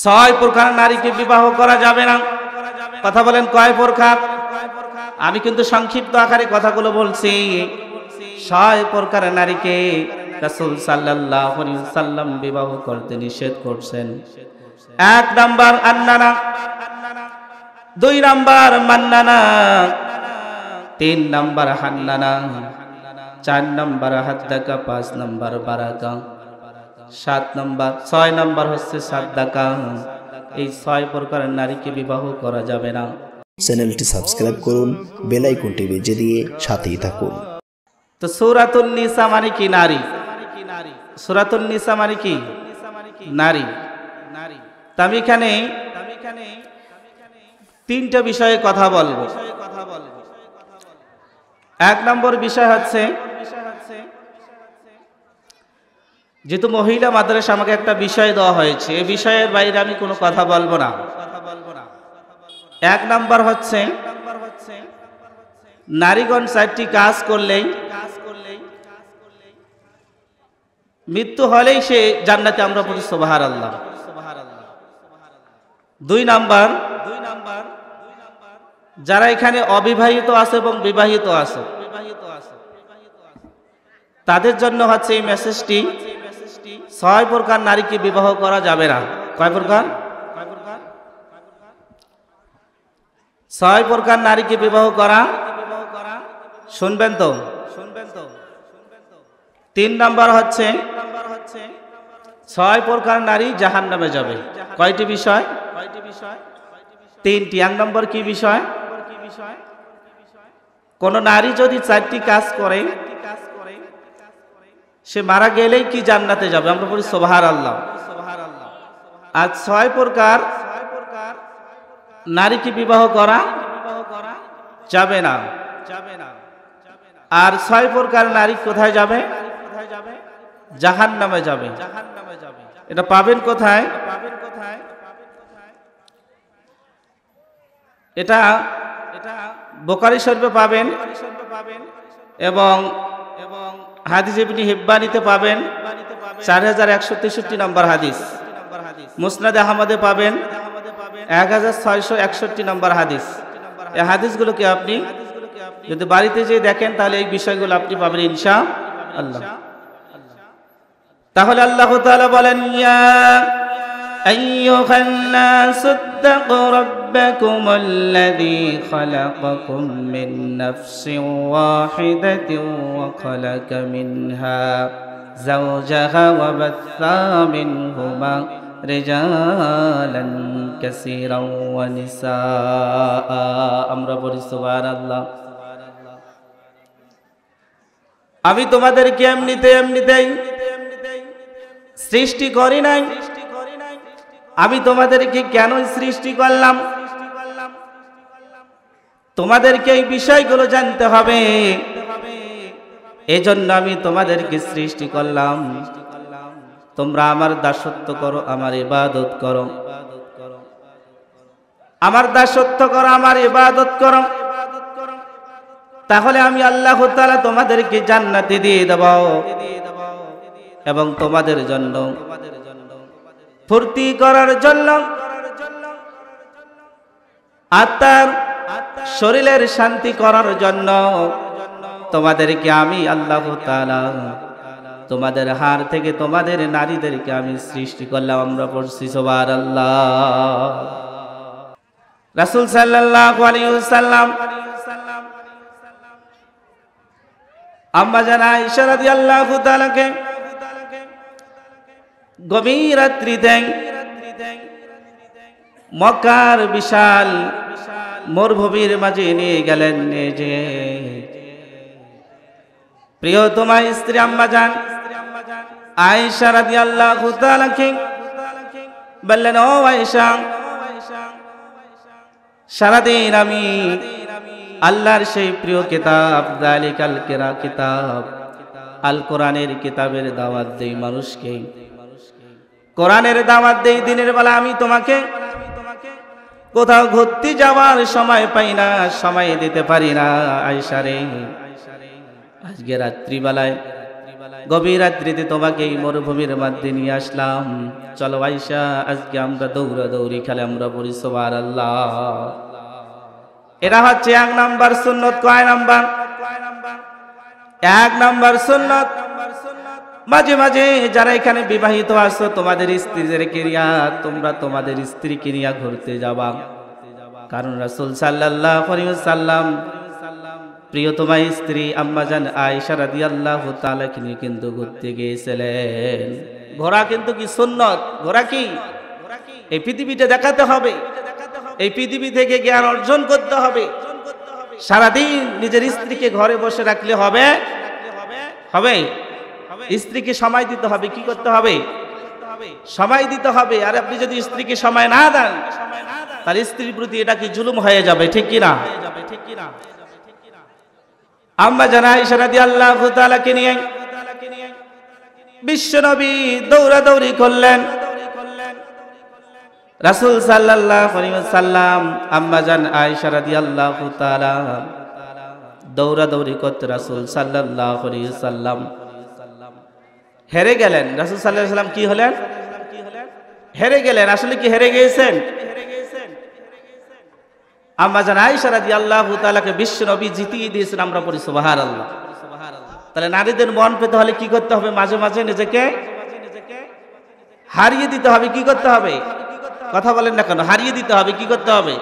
ছয় প্রকার নারীকে বিবাহ করা যাবে না। কথা বলেন কয় প্রকার? আমি কিন্তু সংক্ষিপ্ত আকারে কথাগুলো বলছি। ছয় প্রকার নারীকে রাসূল সাল্লাল্লাহু আলাইহি ওয়াসাল্লাম বিবাহ করতে নিষেধ করছেন। এক নাম্বার আন্নানা, দুই নাম্বার মান্নানা, তিন নাম্বার হান্নানা, চার নাম্বার হাদ্দাকা, পাঁচ নাম্বার বারাকা, ছয় নাম্বার হচ্ছে সাদ্দাকা। এই ছয় প্রকার নারীকে বিবাহ করা যাবে না। চ্যানেলটি সাবস্ক্রাইব করুন, বেল আইকনটি বেজে দিয়ে সাথেই থাকুন। তো সূরাতুন নিসা মানে কি? নারী। সূরাতুন নিসা মানে কি? নারী। তা আমি এখানে তিনটা বিষয়ে কথা বলবো। এক নম্বর বিষয় হচ্ছে, যেহেতু মহিলা মাদ্রাসা আমাকে একটা বিষয় দেওয়া হয়েছে, এই বিষয়ের বাইরে আমি কোনো কথা বলবো না। এক নাম্বার হচ্ছে, নারীগণ চারটি কাজ করলেই, মৃত্যু হলেই সে জান্নাতে, আমরা বলি সুবহানাল্লাহ। দুই নাম্বার, যারা এখানে অবিবাহিত আছে এবং বিবাহিত আছে তাদের জন্য হচ্ছে এই মেসেজটি, ছয় প্রকার নারীকে বিবাহ করা যাবে না। কয় প্রকার? ছয় প্রকার নারীকে বিবাহ করা, শুনবেন তো। তিন নাম্বার হচ্ছে, ছয় প্রকার নারী জাহান্নামে যাবে। কয়টি বিষয়? তিনটি। এক নম্বর কি বিষয়? কোন নারী যদি চারটি কাজ করে সে মারা গেলেই কি জান্নাতে যাবে, আমরা বলি সুবহানাল্লাহ। আর ছয় প্রকার নারীকে বিবাহ করা যাবে না। আর ছয় প্রকার নারী কোথায় যাবে? জাহান্নামে যাবে। এটা পাবেন কোথায়? এটা বুখারী শরীফে পাবেন এবং হাদিস ইবনে হিব্বানিতে পাবেন 4163 নম্বর হাদিস। মুসনাদে আহমদে পাবেন 1661 নম্বর হাদিস। এই হাদিসগুলোকে আপনি যদি বাড়িতে যেয়ে দেখেন তাহলে এই বিষয়গুলো আপনি পাবেন ইনশাআল্লাহ। তাহলে আল্লাহ তাআলা বলেন, ইয়া আইয়ুহান নাসুত্তাকু রাব্বাকুমুল্লাযী খালাকাকুম মিন নাফসিন ওয়াহিদাতিন ওয়া খালাকা মিনহা যাওজাহা ওয়া বাথা মিনহুমা রিজালান কাসীরান ওয়া নিসাআ। আমরা বলি সুবহানাল্লাহ। আমি তোমাদেরকে এমনিতেই সৃষ্টি করি নাই। আমি তোমাদেরকে কেন সৃষ্টি করলাম? তোমাদেরকে এই বিষয়গুলো জানতে হবে। এজন্য আমি তোমাদেরকে সৃষ্টি করলাম। তোমরা আমার দাসত্ব করো, আমার ইবাদত করো। আমার দাসত্ব করো, আমার ইবাদত করো। তাহলে আমি আল্লাহ তাআলা তোমাদেরকে জান্নাতে দিয়ে দেব এবং তোমাদের জন্য ফুর্তি করার জন্য, আত্মার শরীরের শান্তি করার জন্য তোমাদেরকে আমি আল্লাহ তাআলা তোমাদের হার থেকে তোমাদের নারীদেরকে আমি সৃষ্টি করলাম। আমরা পড়ছি সুবহানাল্লাহ। রাসূল সাল্লাল্লাহু আলাইহি ওয়াসাল্লাম আম্মা জান আয়েশা রাদিয়াল্লাহু তাআলাকে গভীর রাত্রিতে মক্কার বিশাল মরুভূমির মাঝে নিয়ে গেলেন। যে প্রিয়তমা স্ত্রী আম্মা জান আয়েশা রাদিয়াল্লাহু তাআলাকে বললেন, ও আয়েশা, সারাদিন আমি আল্লাহর সেই প্রিয় কিতাব যালিকাল কিতাব আল কোরআনের কিতাবের দাওয়াত দেই মানুষকে, কোরআনের দাওয়াত দেই। দিনের বেলা আমি তোমাকে কোথাও ঘুরতে যাওয়ার সময় পাই না, সময় দিতে পারি না। আয়েশা রে, আজকে রাত্রিবেলায় গভীর রাত্রিতে তোমাকে এই মরুভূমির মধ্যে নিয়ে আসলাম, চলো আয়েশা আজকে আমরা দৌড়াদৌড়ি খেলে আমরা পড়ি সুবহানাল্লাহ। এটা হচ্ছে 1 নাম্বার সুন্নত। কয় নাম্বার? 1 নাম্বার সুন্নত। মাঝে মাঝে যারা এখানে বিবাহিত আছো তোমাদের স্ত্রীদেরকে নিয়ে তোমরা তোমাদের স্ত্রীকে নিয়ে ঘুরতে যাবা, কারণ রাসূল সাল্লাল্লাহু আলাইহি ওয়াসাল্লাম প্রিয়তমা স্ত্রী আম্মাজান আয়েশা রাদিয়াল্লাহু তাআলা কে নিয়ে কিন্তু ঘুরতে গিয়েছিলেন। ঘোরা কিন্তু কি সুন্নত, ঘোরা কি এই পৃথিবীটা দেখাতে হবে, এই পৃথিবী থেকে জ্ঞান অর্জন করতে হবে। সারাদিন নিজের স্ত্রীকে ঘরে বসে রাখলে হবে? হবে? স্ত্রীকে সময় দিতে হবে। কি করতে হবে? সময় দিতে হবে। আর আপনি যদি স্ত্রীকে সময় না দেন তাহলে স্ত্রীর প্রতি এটা কি জুলুম হয়ে যাবে, ঠিক কি না? আম্মা জান আয়েশা রাদিয়াল্লাহু তাআলা কে নিয়ে বিশ্বনবী দৌড়াদৌড়ি করলেন। রাসূল সাল্লাল্লাহু আলাইহি ওয়াসাল্লাম আম্মা জান আয়েশা রাদিয়াল্লাহু তাআলা দৌড়াদৌড়ি করতে রাসূল সাল্লাল্লাহু আলাইহি ওয়াসাল্লাম হেরে গেলেন। রাসূল সাল্লাল্লাহু আলাইহি ওয়াসাল্লাম কি হলেন? হেরে গেলেন। আসলে কি হেরে গিয়েছেন? আম্মা জান আয়েশা রাদিয়াল্লাহু তাআলাকে বিশ্বনবী জিতিয়ে দিয়েছেন। আমরা পড়ি সুবহানাল্লাহ। তাহলে নারীদের মন পেতে হলে কি করতে হবে? মাঝে মাঝে নিজেকে হারিয়ে দিতে হবে। কি করতে হবে? কথা বলেন না কেন? হারিয়ে দিতে হবে। কি করতে হবে?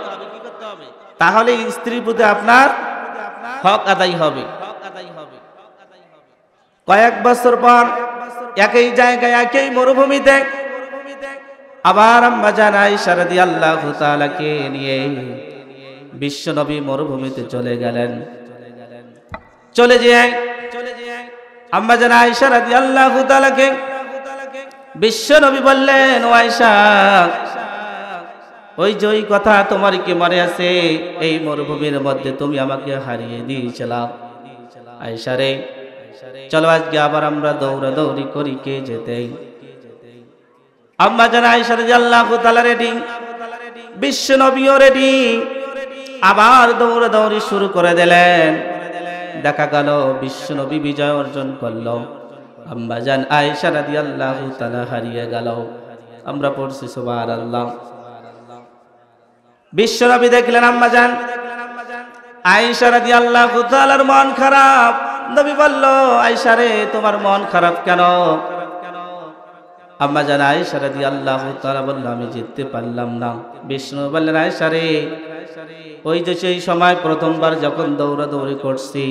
তাহলে স্ত্রীর প্রতি আপনার হক আদায় হবে। কয়েক বছর পর একই জায়গায় একই মরুভূমিতে আবার আম্মা জান আয়েশা রাদিয়াল্লাহু তাআলা কে নিয়ে বিশ্বনবী মরুভূমিতে চলে গেলেন। চলে যায় আম্মা জান আয়েশা রাদিয়াল্লাহু তাআলা কে বিশ্বনবী বললেন, ও আয়েশা, ওই যে ওই কথা তোমার কি মনে আছে? এই মরুভূমির মধ্যে তুমি আমাকে হারিয়ে দিয়েছিলা। আয়েশা রে, চলো আজকে আবার আমরা দৌড়াদৌড়ি করি, কে যেতে? আম্মা জান আয়েশা রাদিয়াল্লাহু তাআলা রেডি, বিশ্বনবীও রেডি। আবার দৌড়াদৌড়ি শুরু করে দিলেন। দেখা গেল বিশ্বনবী বিজয় অর্জন করলো, আম্মা জান আয়েশা রাদিয়াল্লাহু তাআলা হারিয়ে গেল। আমরা পড়ছি সুবহানাল্লাহ। বিশ্বনবী দেখলেন আম্মা জান আয়েশা রাদিয়াল্লাহু তাআলার মন খারাপ। নবী বলল, আয়েশা রে, তোমার মন খারাপ কেন? আম্মা জান আয়েশা রাদিয়াল্লাহু তাআলা বলল, আমি জিততে পারলাম না। বিষ্ণু বললেন, আয়েশা রে, ওই যে সেই সময় প্রথমবার যখন দৌড়াদৌড়ি করছি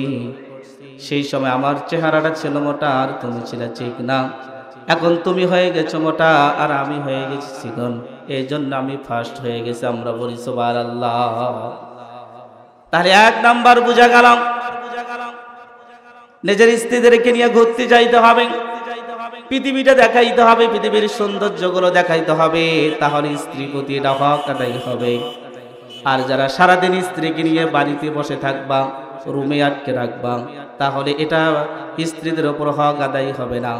সেই সময় আমার চেহারাটা ছিল মোটা আর তুমি ছিলে চিকনা। এখন তুমি হয়ে গেছো মোটা আর আমি হয়ে গেছি চিকন, এই জন্য আমি ফার্স্ট হয়ে গেছি। আমরা বলি সুবহানাল্লাহ। তাহলে 1 নাম্বার বুঝা গেল, নিজের স্ত্রীদেরকে নিয়ে ঘুরতে যাইতে হবে, পৃথিবীটা দেখাইতে হবে, পৃথিবীর সৌন্দর্যগুলো দেখাইতে হবে, তাহলে স্ত্রী প্রতি এটা হক আদায় হবে। আর যারা সারাদিন স্ত্রীকে নিয়ে বাড়িতে বসে থাকবা, রুমে আটকে রাখবা, তাহলে এটা স্ত্রীদের ওপর হক আদায় হবে না,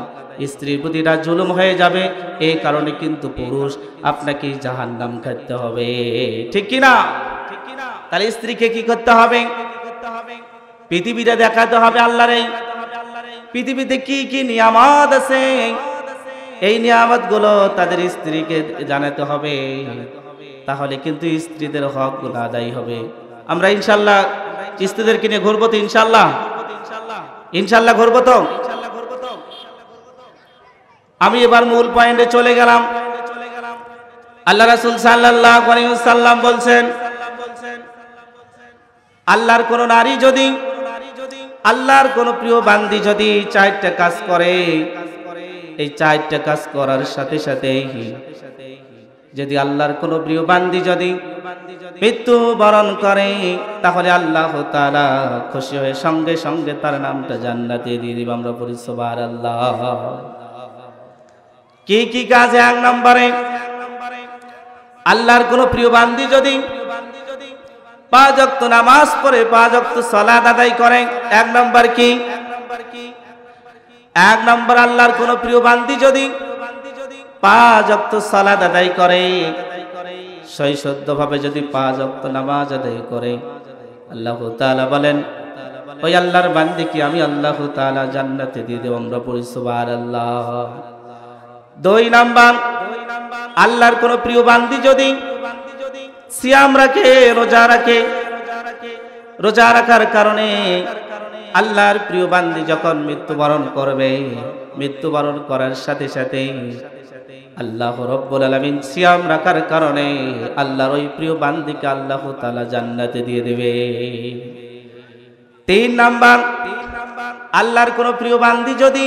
স্ত্রীর প্রতি এটা জুলুম হয়ে যাবে। এই কারণে কিন্তু পুরুষ আপনাকে জাহান্নাম খেতে হবে, ঠিক কি না? তাহলে স্ত্রীকে কি করতে হবে? পৃথিবীটা দেখাতে হবে আল্লাহর। এই পৃথিবীতে কি কি নিয়ামত আছে, এই নিয়ামত গুলো তাদের স্ত্রীকে জানাতে হবে, তাহলে কিন্তু স্ত্রীদের হক গুলো আদায় হবে। আমরা ইনশাল্লাহ স্ত্রীদেরকে নিয়ে ঘুরবো তো? ইনশাল্লাহ, ইনশাল্লাহ ঘুরবো তো। আমি এবার মূল পয়েন্টে চলে গেলাম। আল্লাহ রাসূল সাল্লাল্লাহু আলাইহি ওয়াসাল্লাম বলছেন, আল্লাহর কোন নারী যদি, আল্লাহর কোন প্রিয় বান্দি যদি 4টা কাজ করে, এই 4টা কাজ করার সাথে সাথে যদি আল্লাহর কোন প্রিয় বান্দি যদি মৃত্যু বরণ করে, তাহলে আল্লাহ তাআলা খুশি হয়ে সঙ্গে সঙ্গে তার নামটা জান্নাতে দিয়ে দিবে। আমরা পড়ি সুবহানাল্লাহ। কি কি কাজ? 1 নম্বরে, আল্লাহর কোন প্রিয় বান্দি যদি 5 ওয়াক্ত নামাজ পড়ে, 5 ওয়াক্ত সালাত আদায় করে। 1 নম্বর কি? 1 নম্বর, আল্লাহর কোন প্রিয় বান্দি যদি 5 ওয়াক্ত সালাত আদায় করে, সহিষ্ণুভাবে যদি 5 ওয়াক্ত নামাজ আদায় করে, আল্লাহ তাআলা বলেন ওই আল্লাহর বান্দিকে আমি আল্লাহ তাআলা জান্নাতে দিয়ে দেব। আমরা পড়ি সুবহানাল্লাহ। 2 নাম্বার, আল্লাহর কোন প্রিয় বান্দি যদি সিয়াম রাখে, রোজা রাখে, রোজা রাখার কারণে আল্লাহর প্রিয় বান্দি যখন মৃত্যুবরণ করবে, মৃত্যুবরণ করার সাথে সাথে আল্লাহ রাব্বুল আলামিন সিয়াম রাখার কারণে আল্লাহর ওই প্রিয় বান্দিকে আল্লাহ তাআলা জান্নাতে দিয়ে দেবে। 3 নাম্বার, আল্লাহর কোন প্রিয় বান্দি যদি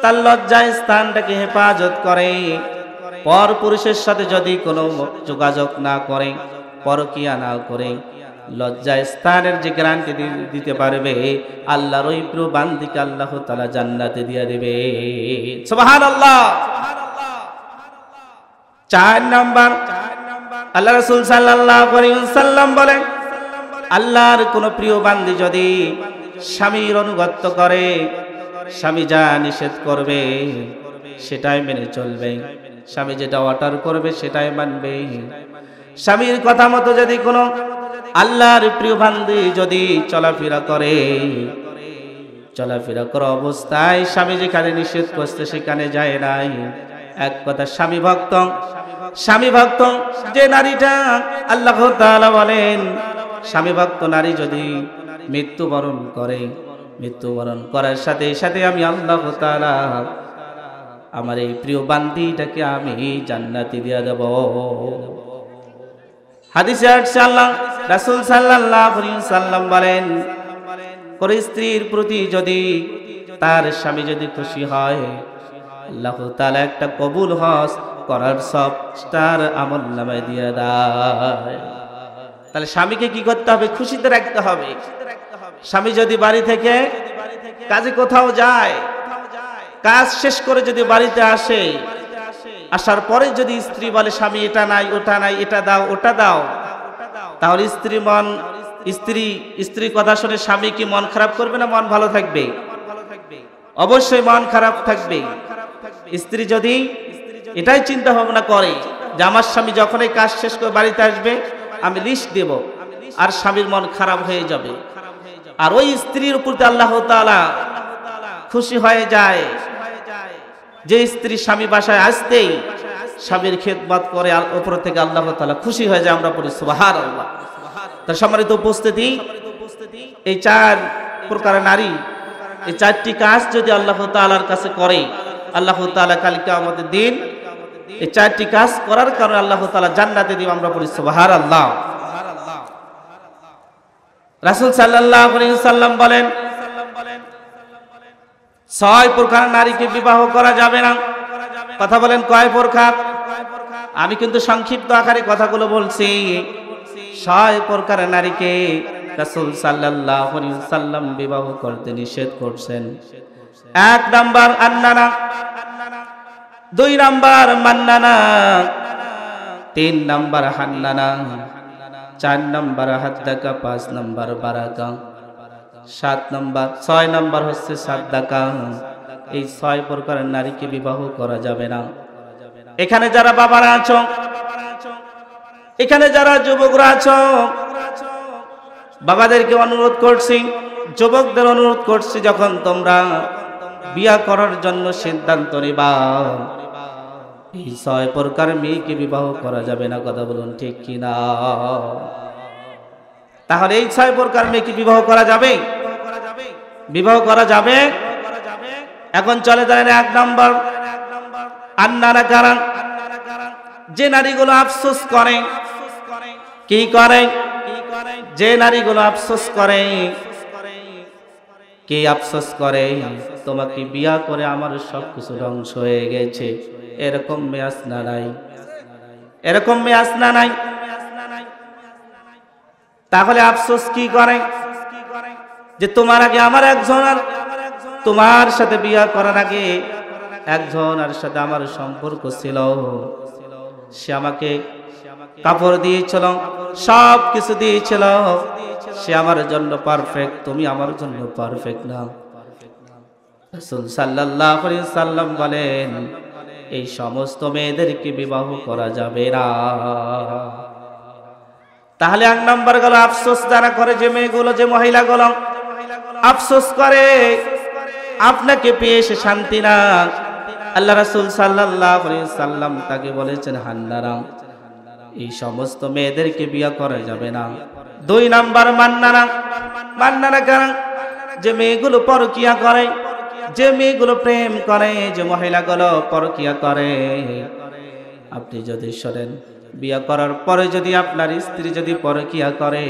তার লজ্জায় স্থানটাকে হেফাজত করে, পর পুরুষের সাথে যদি কোনো যোগাযোগ না করে, পরকিয়া না করে, লজ্জায় স্থানের যে গ্যারান্টি দিতে পারবে, আল্লাহর ওই প্রিয় বান্দিকে আল্লাহ তাআলা জান্নাতে দিয়ে দেবে। সুবহানাল্লাহ। 4 নাম্বার, আল্লাহ রাসূল সাল্লাল্লাহু আলাইহি ওয়াসাল্লাম বলেন, আল্লাহর কোন প্রিয় বান্দি যদি স্বামীর অনুগত্য করে, স্বামী যা নিষেধ করবে সেটাই মেনে চলবে, স্বামী যেটা অর্ডার করবে সেটাই মানবে। স্বামীর কথা মতো যদি কোনো আল্লাহর প্রিয় বান্দি যদি চলাফেরা করে, চলাফেরা করা অবস্থায় স্বামী যেখানে নিষেধ করছে সেখানে যায় নাই, এক কথা স্বামী ভক্ত, স্বামী ভক্ত যে নারীটা, আল্লাহ তাআলা বলেন স্বামী ভক্ত নারী যদি মৃত্যুবরণ করে, মৃত্যুবরণ করার সাথে সাথে আমি আল্লাহ তাআলা আমার এই প্রিয় বান্দিটাকে আমি জান্নাতে দিয়ে দেব। হাদিসে আসছে আল্লাহ রাসূল সাল্লাল্লাহু আলাইহি ওয়াসাল্লাম বলেন, কোন স্ত্রীর প্রতি যদি তার স্বামী যদি খুশি হয়, আল্লাহ তাআলা একটা কবুল হজ করার সব তার আমলনামায় দিয়ে দেয়। তাহলে স্বামীকে কি করতে হবে? খুশিতে রাখতে হবে। স্বামী যদি বাড়ি থেকে কাজে কোথাও যায়, কাজ শেষ করে যদি বাড়িতে আসে, আসার পরে যদি স্ত্রী বলে স্বামী এটা নাই, ওটা নাই, এটা দাও, ওটা দাও, তাহলে স্ত্রী কথা শুনে স্বামী কি মন খারাপ করবে না মন ভালো থাকবে? অবশ্যই মন খারাপ থাকবে। স্ত্রী যদি এটাই চিন্তা ভাবনা করে যে আমার স্বামী যখন এই কাজ শেষ করে বাড়িতে আসবে আমি লিস্ট দেব, আর স্বামীর মন খারাপ হয়ে যাবে। আর ওই স্ত্রীর উপর আল্লাহ তাআলা খুশি হয়ে যায় যে স্ত্রী স্বামী বাসায় আসতেই স্বামীর খেদমত করে, আর উপর থেকে আল্লাহ তাআলা খুশি হয়ে যায়। আমরা পড়ি সুবহানাল্লাহ। তার সম্মানিত উপস্থিতি, এই 4 প্রকার নারী, এই 4টি কাজ যদি আল্লাহ তাআলার কাছে করে, আল্লাহ তাআলা কাল কিয়ামতের দিন এই 4টি কাজ করার কারণে আল্লাহ তাআলা জান্নাতে দিবেন। আমরা পড়ি সুবহানাল্লাহ। রাসূল সাল্লাল্লাহু আলাইহি ওয়াসাল্লাম বলেন, 6 প্রকার নারীকে বিবাহ করা যাবে না। কথা বলেন কয় প্রকার? আমি কিন্তু সংক্ষিপ্ত আকারে কথাগুলো বলছি। 6 প্রকার নারীকে রাসূল সাল্লাল্লাহু আলাইহি ওয়াসাল্লাম বিবাহ করতে নিষেধ করছেন। 1 নাম্বার আন্নানা, 2 নাম্বার মান্নানা, 3 নাম্বার হান্নানা, 4 নাম্বার হাদ্দাকা, 5 নাম্বার বারাকা, 6 নাম্বার হচ্ছে সাদ্দাকা। এই 6 প্রকারের নারীকে বিবাহ করা যাবে না। এখানে যারা বাবারা আছো, এখানে যারা যুবকরা আছো, বাবাদেরকে অনুরোধ করছি, যুবকদের অনুরোধ করছি, যখন তোমরা বিয়া করার জন্য সিদ্ধান্ত নিবা, এই 6 প্রকার মেয়েকে বিবাহ করা যাবে না। কথা বলুন ঠিক কিনা? তাহলে এই 6 প্রকার মেয়েকে বিবাহ করা যাবে? বিবাহ করা যাবে। এখন চলে যান 1 নাম্বার আন্নারা কারণ, যে নারীগুলো আফসোস করে। কি করে? যে নারীগুলো আফসোস করে। কে আফসোস করে? তোমাকে বিয়া করে আমার সবকিছু ধ্বংস হয়ে গেছে। এরকম মেয়ে আসনা নাই, এরকম মেয়ে আসনা নাই। তাহলে আফসোস কি করে? যে তোমার আগে আমার একজন, আর তোমার সাথে বিয়া করার আগে একজনের সাথে আমার সম্পর্ক ছিল, সে আমাকে কাপড় দিয়েছিল, সব কিছু দিয়েছিল, সে আমার জন্য পারফেক্ট, তুমি আমার জন্য পারফেক্ট না। রাসূল সাল্লাল্লাহু আলাইহি ওয়াসাল্লাম বলেন, এই সমস্ত মেয়েদেরকে বিবাহ করা যাবে না। তাহলে 1 নাম্বার গেল আফসোস যারা করে, যে মেয়েগুলো, যে মহিলাগুলো আফসোস করে আপনাকে পেয়ে সে শান্তি না। আল্লাহ রাসূল সাল্লাল্লাহু আলাইহি সাল্লাম তাকে বলেছেন, হান্নারা, এই সমস্ত মেয়েদেরকে বিয়ে করা যাবে না। 2 নাম্বার মান্নানা কারণ যে মেয়েগুলো পরকিয়া করে, যে মেয়েগুলো প্রেম করে, যে মহিলাগুলো পরকিয়া করে, আপনি যদি শোনেন বিয়ে করার পরে যদি আপনার স্ত্রী যদি পরকিয়া করে,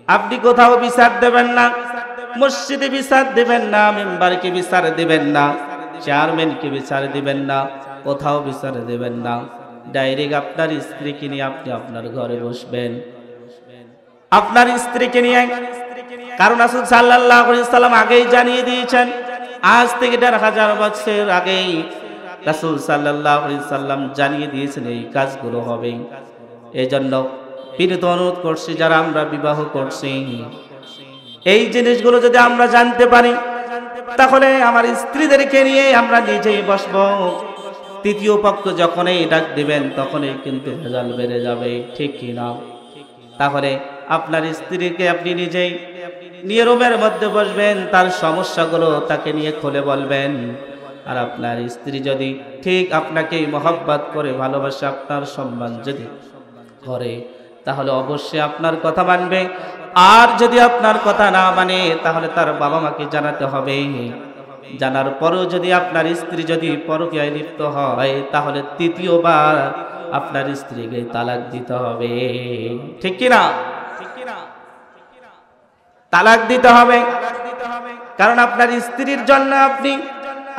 আপনি কোথাও বিচার দেবেন না, মসজিদে বিচার দিবেন না, মেম্বারকে বিচার দিবেন না, চেয়ারম্যানকে বিচার দিবেন না, কোথাও বিচার দিবেন না। ডাইরেক্ট আপনার স্ত্রীকে নিয়ে আপনি আপনার ঘরে বসবেন, আপনার স্ত্রীকে নিয়ে। কারণ রাসূল সাল্লাল্লাহু আলাইহি সাল্লাম আগেই জানিয়ে দিয়েছেন, আজ থেকে ১৫০০ বছর আগেই রাসূল সাল্লাল্লাহু আলাইহি সাল্লাম জানিয়ে দিয়েছেন এই কাজগুলো হবে। এজন্য বিনীত অনুরোধ করছি, যারা আমরা বিবাহ করছি, এই জিনিসগুলো যদি আমরা জানতে পারি, তাহলে আমার স্ত্রীদেরকে নিয়ে আমরা নিজেই বসবো। তৃতীয় পক্ষ যখনই ডাক দিবেন তখনই কিন্তু ভেজাল বেড়ে যাবে, ঠিক কি না? তাহলে আপনার স্ত্রীকে আপনি নিজেই নিয়ে রুমের মধ্যে বসবেন, তার সমস্যাগুলো তাকে নিয়ে খুলে বলবেন। আর আপনার স্ত্রী যদি ঠিক আপনাকে মহব্বত করে, ভালোবাসে, আপনার সম্মান যদি করে, তাহলে অবশ্যই আপনার কথা মানবে। আর যদি আপনার কথা না মানে, তাহলে তার বাবা মাকে জানাতে হবে। জানার পরেও যদি আপনার স্ত্রী যদি পরকীয়ায় লিপ্ত হয়, তাহলে তৃতীয়বার আপনার স্ত্রীকে তালাক দিতে হবে, ঠিক কি না? তালাক দিতে হবে। কারণ আপনার স্ত্রীর জন্য আপনি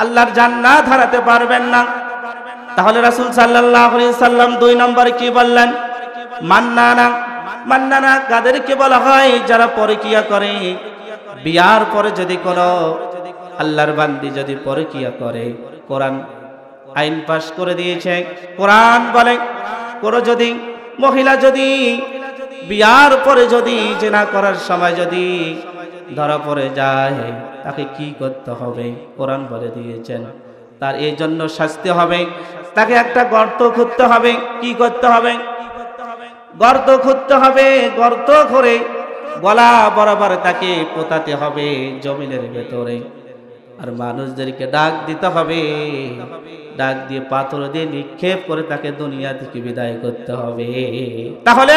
আল্লাহর জান্নাত হারাতে পারবেন না। তাহলে রাসূল সাল্লাল্লাহু আলাইহি সাল্লাম 2 নম্বরে কি বললেন? মান্নানা কাদেরকে বলা হয়? যারা পরকীয়া করে। বিয়ার পরে যদি কোনো আল্লাহর বান্দি যদি পরকীয়া করে, কোরআন আইন পাশ করে দিয়েছে, কোরআন বলে কোন যদি মহিলা যদি বিয়ার পরে যদি জিনা করার সময় যদি ধরা পড়ে যায়, তাকে কি করতে হবে? কোরআন বলে দিয়েছেন, তার এই জন্য শাস্তি হবে। তাকে একটা গর্ত খুঁড়তে হবে। কি করতে হবে? গর্ত খুঁড়তে হবে। গর্ত করে গলা বরাবর তাকে পোতাতে হবে জমিনের ভেতরে। আর মানুষদেরকে ডাক দিতে হবে, ডাক দিয়ে পাথর দিয়ে নিক্ষেপ করে তাকে দুনিয়া থেকে বিদায় করতে হবে। তাহলে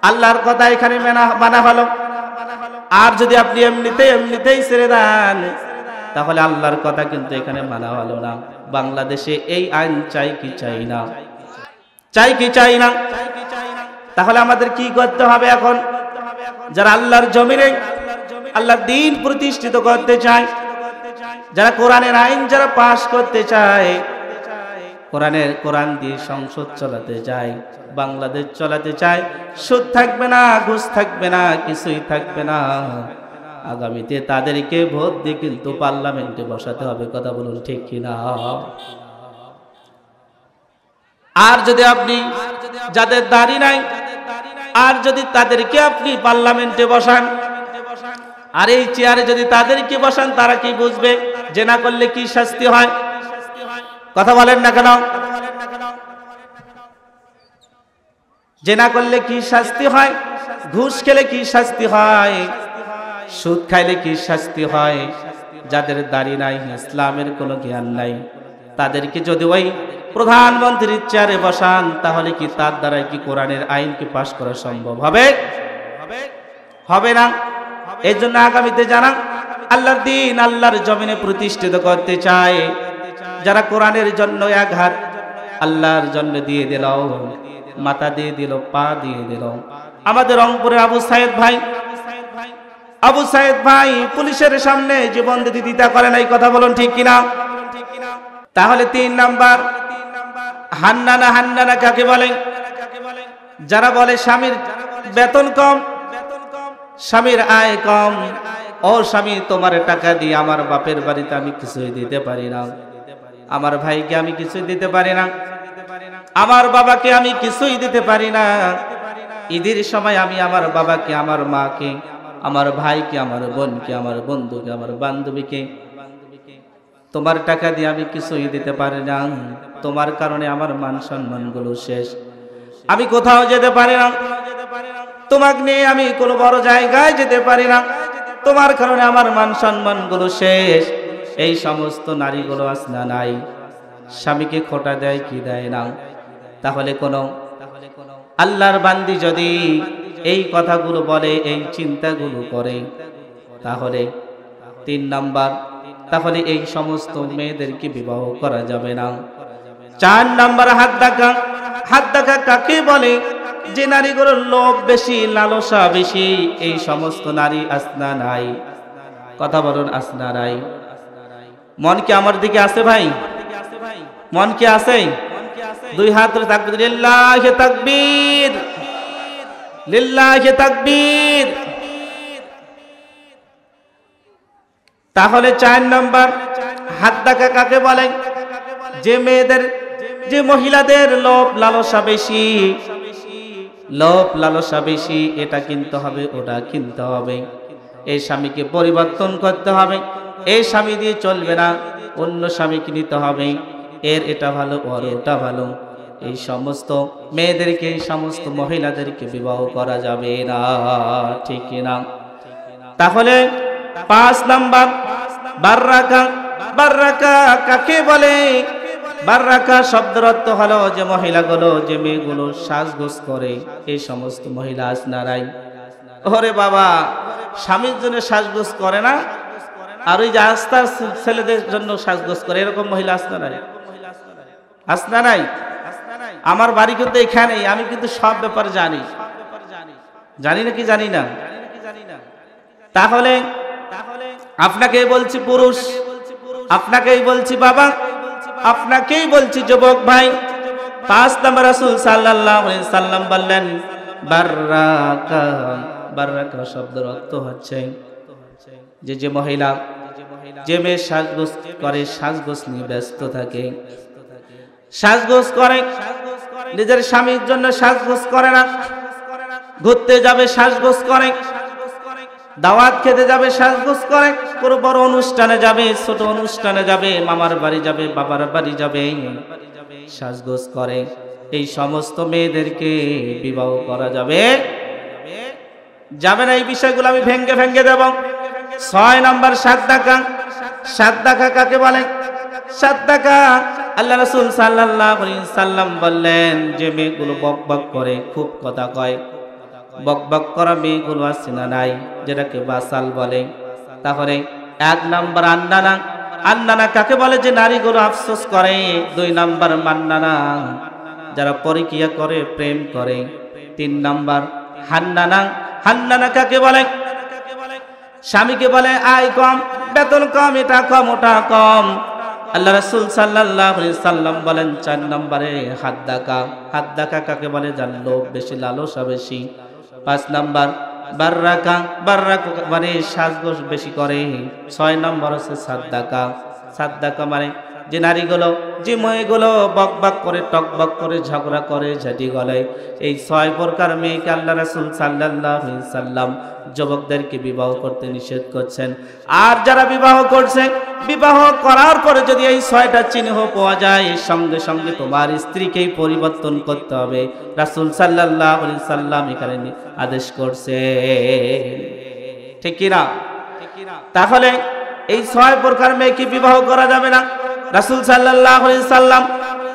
আল্লাহর কথা এখানে মানা হলো। আর যদি আপনি এমনিতেই ছেড়ে দেন, তাহলে আল্লাহর কথা কিন্তু এখানে মানা হলো না। বাংলাদেশে এই আইন চাই কি চাই না? চাই কি চাই না? তাহলে আমাদের কি করতে হবে এখন? যারা আল্লাহর জমিনে আল্লাহর দ্বীন প্রতিষ্ঠিত করতে চায়, যারা কোরআনের আইন যারা পাশ করতে চায়, কোরআন দিয়ে সংসদ চালাতে চায়, বাংলাদেশ চালাতে চায়, সুদ থাকবে না, ঘুষ থাকবে না, কিছুই থাকবে না। আগামীতে তাদেরকে ভোট দিয়ে কিন্তু পার্লামেন্টে বসাতে হবে। কথা বলুন, ঠিক কিনা? আর যদি আপনি যাদের দাড়ি নাই, আর যদি তাদেরকে আপনি পার্লামেন্টে বসান, আর এই চেয়ারে যদি তাদেরকে বসান, তারা কি বুঝবে জেনা করলে কি শাস্তি হয়? কথা বলেন না কেন? জেনা করলে কি শাস্তি হয়? ঘুষ খেলে কি শাস্তি হয়? সুদ খাইলে কি শাস্তি হয়? যাদের দাড়ি নাই, ইসলামের কোনো জ্ঞান নাই, তাদেরকে যদি ওই প্রধানমন্ত্রীর চেয়ারে বসান, তাহলে কি তার দ্বারা কি কোরআনের আইন কি পাশ করা সম্ভব হবে? হবে না। এই জন্য আগামীতে যারা আল্লাহর দ্বীন আল্লাহর জমিনে প্রতিষ্ঠিত করতে চায়, যারা কোরআনের জন্য এক হাত আল্লাহর জন্য দিয়ে দিল, মাথা দিয়ে দিল, পা দিয়ে দিল। আমাদের রংপুরের আবু সাইদ ভাই পুলিশের সামনে জীবন দিতে করেন, এই কথা বলুন, ঠিক কিনা? তাহলে 3 নাম্বার হান্নানা কাকে বলে? যারা বলে স্বামীর বেতন কম, স্বামীর আয় কম। ও স্বামী, তোমার টাকা দিয়ে আমার বাপের বাড়িতে আমি কিছুই দিতে পারি না, আমার ভাইকে আমি কিছুই দিতে পারি না, আমার বাবাকে আমি কিছুই দিতে পারি না। ঈদের সময় আমি আমার বাবাকে, আমার মাকে, আমার ভাইকে, আমার বোনকে, আমার বন্ধুকে, আমার বান্ধবীকে তোমার টাকা দিয়ে আমি কিছুই দিতে পারি না। তোমার কারণে আমার মান সম্মান গুলো শেষ, আমি কোথাও যেতে পারি না। তোমাকে নিয়ে আমি কোনো বড় জায়গায় যেতে পারি না, তোমার কারণে আমার মান সম্মান গুলো শেষ। এই সমস্ত নারীগুলো আজ না নাই, স্বামীকে খোটা দেয় কি দেয় না। তাহলে কোন আল্লাহর বান্দি যদি এই কথাগুলো বলে, এই চিন্তাগুলো করে, তাহলে 3 নাম্বার, তাহলে এই সমস্ত মেয়েদেরকে বিবাহ করা যাবে না। 4 নাম্বার হাত দেখা। হাত দেখা কাকে বলে? যে নারীগুলোর লোভ বেশি, লালসা বেশি। এই সমস্ত নারী আসনা নাই। কথা বলুন, আসনা নাই। মন কি আমার দিকে আছে ভাই? মন কি আছে? 2 হাত ধরে তাকবীর, লিল্লাহি তাকবীর, লিল্লাহি তাকবীর। তাহলে 4 নাম্বার হাত দেখা কাকে বলে? যে মেয়েদের, যে মহিলাদের লোভ লালসা বেশি, লোভ লালসা বেশি। এটা কিনতে হবে, ওটা কিনতে হবে, এই স্বামীকে পরিবর্তন করতে হবে, এই স্বামী দিয়ে চলবে না, অন্য স্বামীকে নিতে হবে, এর এটা ভালো, ওর ওটা ভালো। এই সমস্ত মেয়েদেরকে, এই সমস্ত মহিলাদেরকে বিবাহ করা যাবে না, ঠিক না? তাহলে 5 নাম্বার বাররাকা। বাররাকা কাকে বলে? বাররাকা শব্দের অর্থ হলো যে মহিলাগুলো, যে মেয়েগুলো সাজগোজ করে, এই সমস্ত মহিলা আজ নারাই। ওরে বাবা, স্বামীর জন্য সাজগোজ করে না, আর ওই যে আস্তার ছেলেদের জন্য সাজগোজ করে, এরকম মহিলা আজ নারাই, আজ নারাই। আমার বাড়ি কিন্তু এখানেই, আমি কিন্তু সব ব্যাপার জানি, জানি নাকি জানি না? তাহলে আপনাকেই বলছি পুরুষ, আপনাকেই বলছি বাবা, আপনাকেই বলছি যুবক ভাই। 5 নম্বর রাসূল সাল্লাল্লাহু আলাইহি সাল্লাম বললেন বাররাকা। বাররাকা শব্দের অর্থ হচ্ছে যে মহিলা, যে মেয়ে সাজগোজ করে, সাজগোজ নিয়ে ব্যস্ত থাকে, সাজগোজ করে, নিজের স্বামীর জন্য সাজগোজ করে না, ঘুরতে যাবে সাজগোজ করে, দাওয়াত খেতে যাবে সাজগোজ করে, কোনো বড় অনুষ্ঠানে যাবে, ছোট অনুষ্ঠানে যাবে, মামার বাড়ি যাবে, বাবার বাড়ি যাবে, সাজগোজ করে। এই সমস্ত মেয়েদেরকে বিবাহ করা যাবে যাবে না। এই বিষয়গুলো আমি ভেঙ্গে ভেঙ্গে দেব। 6 নাম্বার সাদ্দাকা। সাদ্দাকা কাকে বলে? সাদ্দাকা আল্লাহ রাসূল সাল্লাল্লাহু আলাইহি সাল্লাম বললেন যে মেয়েগুলো বক বক করে, খুব কথা কয়, বক বক করা মেয়েগুলো আছে না নাই, যেটাকে বাসাল বলে। তাহলে 1 নাম্বার আন্নানা। আন্নানা কাকে বলে? যে নারীগুলো আফসোস করে। 2 নাম্বার মান্নানা, যারা পরকীয়া করে, প্রেম করে। 3 নাম্বার হান্নানা। হান্নানা কাকে বলে? স্বামীকে বলে আয় কম, বেতন কম, এটা কম, ওটা কম। আল্লাহ রাসূল সাল্লাল্লাহু আলাইহি সাল্লাম বলেন 4 নম্বরে হাদ্দাকা। হাদ্দাকা কাকে বলে? যার লোভ বেশি, লালসা বেশি। 5 নাম্বার বাররাকা। বাররাকা মানে সাজগোজ বেশি করে। 6 নম্বর হচ্ছে সাদ্দাকা। সাদ্দাকা মানে যে নারীগুলো, যে মেয়েগুলো বক বক করে, টক বক করে, ঝগড়া করে, ঝাঁটি গলে। এই 6 প্রকার মেয়েকে আল্লাহ রাসূল সাল্লাল্লাহু আলাইহি সাল্লাম যুবকদেরকে বিবাহ করতে নিষেধ করছেন। আর যারা বিবাহ করছে, বিবাহ করার পরে যদি এই 6টা চিহ্ন পাওয়া যায়, সঙ্গে সঙ্গে তোমার স্ত্রীকেই পরিবর্তন করতে হবে। রাসূল সাল্লাল্লাহু আলাইহি সাল্লাম এখানে আদেশ করছে, ঠিক কি না? তাহলে এই 6 প্রকার মেয়েকে বিবাহ করা যাবে না। রাসূল সাল্লাল্লাহু আলাইহি সাল্লাম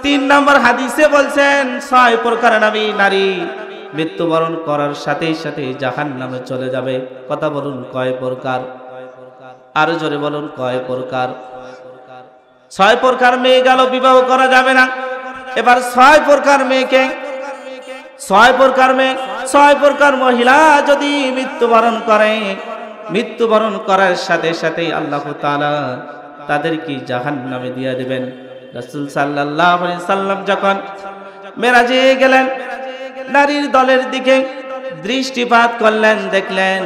3 নম্বর হাদিসে বলছেন 6 প্রকার নারী মৃত্যুবরণ করার সাথে সাথে জাহান্নামে চলে যাবে। কথা বলুন কয় প্রকার? আরো জোরে বলুন কয় প্রকার? 6 প্রকার মেয়ে গেল, বিবাহ করা যাবে না। এবার 6 প্রকার মেয়েকে, 6 প্রকার মেয়ে, 6 প্রকার মহিলা যদি মৃত্যুবরণ করে, মৃত্যুবরণ করার সাথে সাথে আল্লাহ তাআলা তাদেরকে জাহান্নামে দিয়ে দিবেন। রাসূল সাল্লাল্লাহু আলাইহি সাল্লাম যখন মেরাজে গেলেন, নারীর দলের দিকে দৃষ্টিপাত করলেন, দেখলেন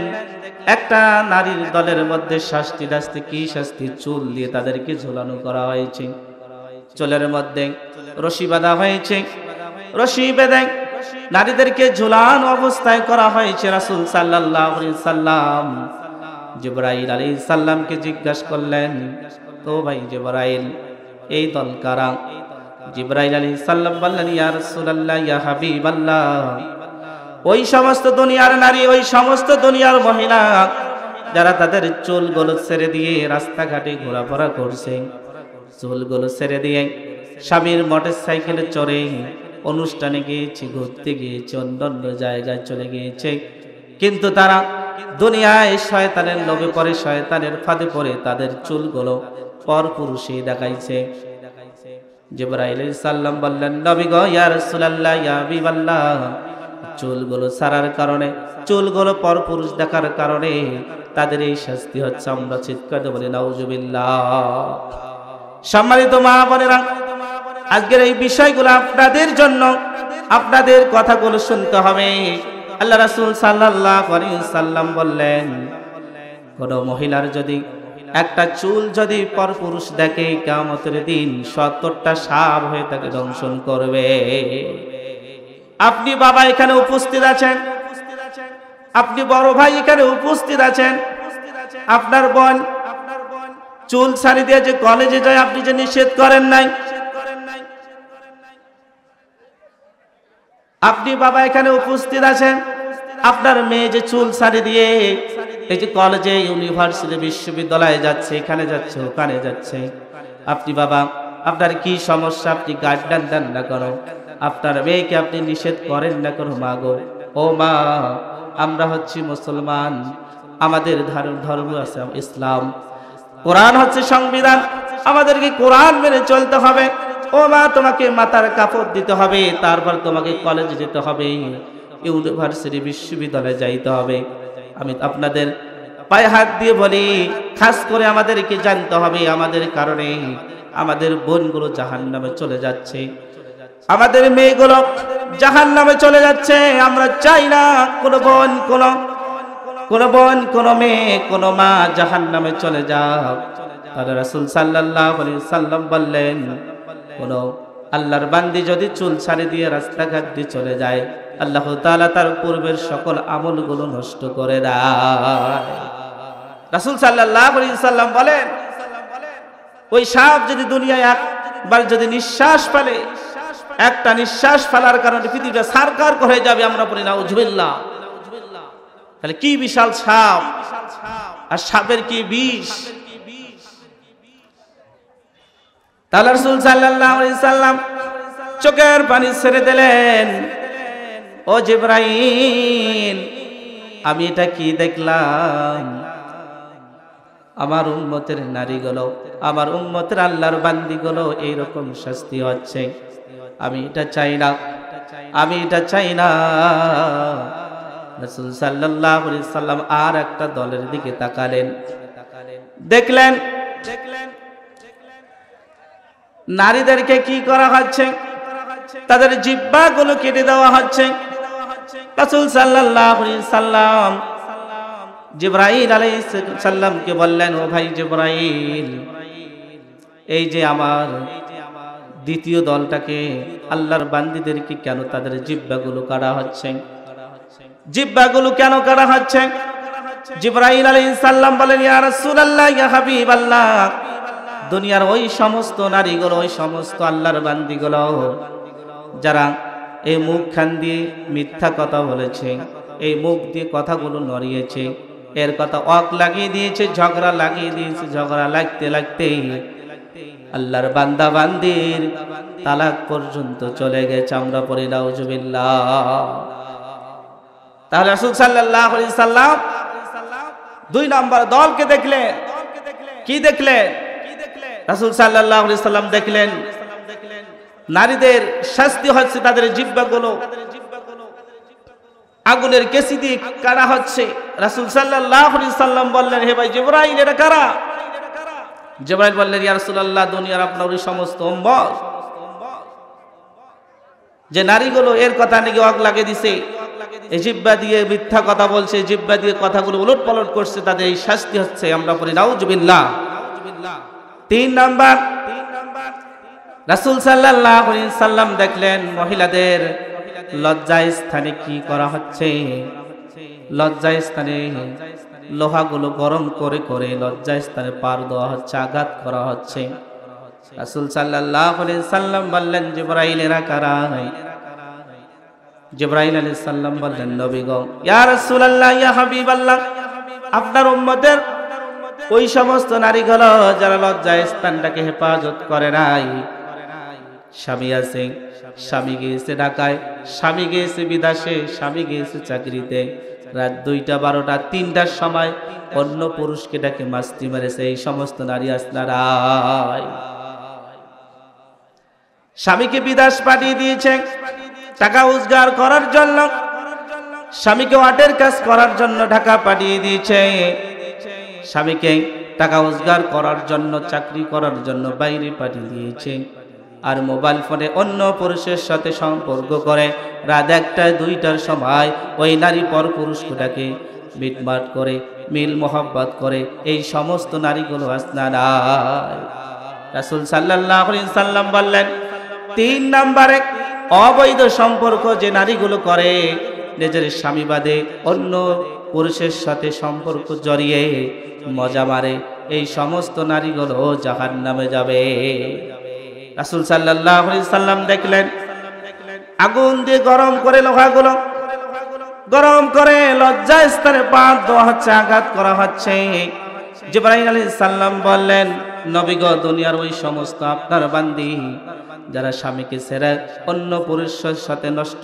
একটা নারীর দলের মধ্যে শাস্তি দাস্তি, কি শাস্তি? চুল দিয়ে তাদেরকে ঝুলানো করা হয়েছে, চুলের মধ্যে রশি বাঁধা হয়েছে, রশি বেঁধে নারীদেরকে ঝুলানো অবস্থায় করা হয়েছে। রাসূল সাল্লাল্লাহু আলাইহি সাল্লাম জিবরাইল আলাইহিস সালামকে জিজ্ঞাসা করলেন, তো ভাই জিবরাইল, এই দল কারা? জিবরাইল আলাইহিস সালাম বললেন, ইয়া রাসূলুল্লাহ, ইয়া হাবিবাল্লাহ, ওই সমস্ত দুনিয়ার নারী, ওই সমস্ত দুনিয়ার মহিলা যারা তাদের চুলগুলো ছেড়ে দিয়ে রাস্তাঘাটে ঘোরাফেরা করছে, চুলগুলো ছেড়ে দিয়ে স্বামীর মোটর সাইকেলে চড়ে অনুষ্ঠানে গিয়েছে, ঘুরতে গিয়েছে, অন্যান্য জায়গায় চলে গিয়েছে, কিন্তু তারা দুনিয়ায় শয়তানের লোভে পড়ে, শয়তানের ফাঁদে পড়ে তাদের চুলগুলো পরপুরুষে দেখাইছে। জিবরাইল আলাইহিস সালাম বললেন, নবী গো, ইয়া রাসূলুল্লাহ, ইয়া হাবিবাল্লাহ, চুলগুলো ছাড়ার কারণে, চুলগুলো পরপুরুষ দেখার কারণে তাদের এই শাস্তি হচ্ছে। আমরা চিৎকার বলি নাউজুবিল্লাহ। সম্মানিত মা বোনেরা, আজকের এই বিষয়গুলো আপনাদের জন্য, আপনাদের কথাগুলো শুনতে হবে। আল্লাহ রাসূল সাল্লাল্লাহু আলাইহি ওয়াসাল্লাম বললেন, কোন মহিলার যদি একটা চুল যদি পরপুরুষ দেখে, কিয়ামতের দিন 70টা সাপ হয়ে তাকে দংশন করবে। আপনি বাবা এখানে উপস্থিত আছেন, আপনি বড় ভাই এখানে উপস্থিত আছেন, আপনার বোন চুল ছাড়ি দিয়ে যে কলেজে যায় আপনি যে নিষেধ করেন নাই, আপনি বাবা এখানে উপস্থিত আছেন, আপনার মেয়ে যে চুল ছাড়ি দিয়ে এই যে কলেজে, ইউনিভার্সিটি, বিশ্ববিদ্যালয়ে যাচ্ছে, এখানে যাচ্ছে, ওখানে যাচ্ছে, আপনি বাবা আপনার কি সমস্যা, আপনি গাইডলাইন দেন না কেন? আপনার মেয়েকে আপনি নিষেধ করেন না কেন? মা গো, ও মা, আমরা হচ্ছি মুসলমান, আমাদের ধর্ম আছে ইসলাম, কোরআন হচ্ছে সংবিধান, আমাদেরকে কোরআন মেনে চলতে হবে। ও মা, তোমাকে মাথার কাপড় দিতে হবে, তারপর তোমাকে কলেজে যেতে হবে, ইউনিভার্সিটি, বিশ্ববিদ্যালয়ে যাইতে হবে। আমি আপনাদের পায়ে হাত দিয়ে বলি, খাস করে আমাদেরকে জানতে হবে, আমাদের কারণে আমাদের বোনগুলো জাহান্নামে চলে যাচ্ছে, আমাদের মেয়েগুলো জাহান্নামে চলে যাচ্ছে। আমরা চাই না কোনো বোন, কোনো মেয়ে, কোনো মা জাহান্নামে চলে যাও। তাহলে রাসূল সাল্লাল্লাহু আলাইহি ওয়াসাল্লাম বললেন, কোন আল্লাহর বান্দি যদি চুল ছাড়ি দিয়ে রাস্তাঘাট দিয়ে চলে যায়, আল্লাহ তাআলা তার পূর্বের সকল আমলগুলো নষ্ট করে দেয়। রাসূল সাল্লাল্লাহু আলাইহি ওয়াসাল্লাম বলেন, ওই সাপ যদি দুনিয়ায় একবার যদি নিঃশ্বাস ফেলে, একটা নিঃশ্বাস ফেলার কারণে পৃথিবীটা সারকার করে যাবে। আমরা বলি নাউজুবিল্লাহ। তাহলে কি বিশাল সাপ, আর সাপের কি বিষ। তাহলে রাসূল সাল্লাল্লাহু আলাইহি ওয়াসাল্লাম চোখের পানি ছেড়ে দিলেন, ও জিবরাইল, আমি এটা কি দেখলাম? আমার উম্মতের নারীগুলো, আমার উম্মতের আল্লাহর বান্দিগুলো এইরকম শাস্তি হচ্ছে। আমি এটা চাই না, আমি এটা চাই না। রাসূল সাল্লাল্লাহু আলাইহি ওয়াসাল্লাম আর একটা দলের দিকে তাকালেন, দেখলেন নারীদেরকে কি করা হচ্ছে, তাদের জিহ্বাগুলো কেটে দেওয়া হচ্ছে। রাসূল সাল্লাল্লাহু আলাইহি ওয়াসাল্লাম জিবরাইল আলাইহিস সালামকে বললেন, ও ভাই জিবরাইল, এই যে আমার দ্বিতীয় দলটাকে, আল্লাহর বান্দীদেরকে কেন তাদের জিহ্বাগুলো কাটা হচ্ছে? জিহ্বাগুলো কেন কাটা হচ্ছে? জিবরাইল আলাইহিস সালাম বলেন, ইয়া রাসূলুল্লাহ, ইয়া হাবিবাল্লাহ, দুনিয়ার ওই সমস্ত নারীগুলো, ওই সমস্ত আল্লাহর বান্দীগুলো যারা এই মুখখান দিয়ে মিথ্যা কথা বলেছে, এই মুখ দিয়ে কথাগুলো নড়িয়েছে, এর কথা অক লাগিয়ে দিয়েছে, ঝগড়া লাগিয়ে দিয়েছে, ঝগড়া লাগতে লাগতে আল্লাহর বান্দা বান্দির তালাক পর্যন্ত চলে গেছে। আমরা পড়ি নাউজুবিল্লাহ। তাহলে রাসূল সাল্লাল্লাহু আলাইহি সাল্লাম দুই নাম্বার দলকে দেখলেন। কি দেখলেন? রাসূল সাল্লাল্লাহু আলাইহি সাল্লাম দেখলেন নারীদের শাস্তি হচ্ছে, তাদের জিহ্বাগুলো আগুনের কেসি দিয়ে কাটা হচ্ছে। রাসূল সাল্লাল্লাহু আলাইহি সাল্লাম বললেন, হে ভাই জিবরাইল, এটা কারা? জিবরাইল বললেন, ইয়া রাসূলুল্লাহ, দুনিয়ার আপনার ওই সমস্ত উম্মত যে নারীগুলো এর কথা নাকি অক লাগিয়ে দিছে, এই জিহ্বা দিয়ে মিথ্যা কথা বলছে, জিহ্বা দিয়ে কথাগুলো উলটপালট করছে, তাদের এই শাস্তি হচ্ছে। আমরা পড়ি নাউজুবিল্লাহ। তিন নাম্বার, রাসূল সাল্লাল্লাহু আলাইহি সাল্লাম দেখলেন মহিলাদের লজ্জায় স্থানে কি করা হচ্ছে। লজ্জায় স্থানে লোহাগুলো গরম করে করে লজ্জায় স্থানে পার দেওয়া হচ্ছে, আঘাত করা হচ্ছে। রাসূল সাল্লাল্লাহু আলাইহি সাল্লাম বললেন, জিবরাইল, এরা কারা? জিবরাইল আলাইহিস সালাম বললেন, নবী গো, ইয়া রাসূলুল্লাহ, ইয়া হাবিবাল্লাহ, আপনার উম্মতের ওই সমস্ত নারীগুলো যারা লজ্জা স্থানটাকে হেফাজত করে নাই, স্বামী আছে, স্বামী গিয়েছে ঢাকায়, স্বামী গিয়েছে বিদেশে, স্বামী গিয়েছে চাকরিতে, রাত 2টা 12টা 3টার সময় অন্য পুরুষকে ডাকে মাস্তি মেরেছে, এই সমস্ত নারী আসনারাই। স্বামীকে বিদেশ পাঠিয়ে দিয়েছে টাকা রোজগার করার জন্য, স্বামীকে ওয়াটের কাজ করার জন্য ঢাকা পাঠিয়ে দিয়েছে, স্বামীকে টাকা রোজগার করার জন্য, চাকরি করার জন্য বাইরে পাঠিয়ে দিয়েছে, আর মোবাইল ফোনে অন্য পুরুষের সাথে সম্পর্ক করে রাত 1টা 2টার সময় ওই নারী পর পুরুষটাকে মিটমাট করে, মিল মোহাব্বত করে, এই সমস্ত নারীগুলো আসনারাই। রাসূল সাল্লাল্লাহু আলাইহি সাল্লাম বললেন, 3 নম্বরে অবৈধ সম্পর্ক যে নারীগুলো করে, নিজের স্বামী বাদে অন্য পুরুষের সাথে সম্পর্ক জড়িয়ে মজা মারে, এই সমস্ত নারীগুলো জাহান্নামে যাবে। রাসূল সাল্লাল্লাহু আলাইহি সাল্লাম দেখলেন আগুন দিয়ে গরম করে লোহাগুলো গরম করে লজ্জা স্তরে বাঁধ দেওয়া হচ্ছে, আঘাত করা হচ্ছে। জিবরাইল আলাইহিস সালাম বললেন, নবী গো, দুনিয়ার ওই সমস্ত আপনার বান্দি যারা স্বামীকে ছেড়ে অন্য পুরুষের সাথে নষ্ট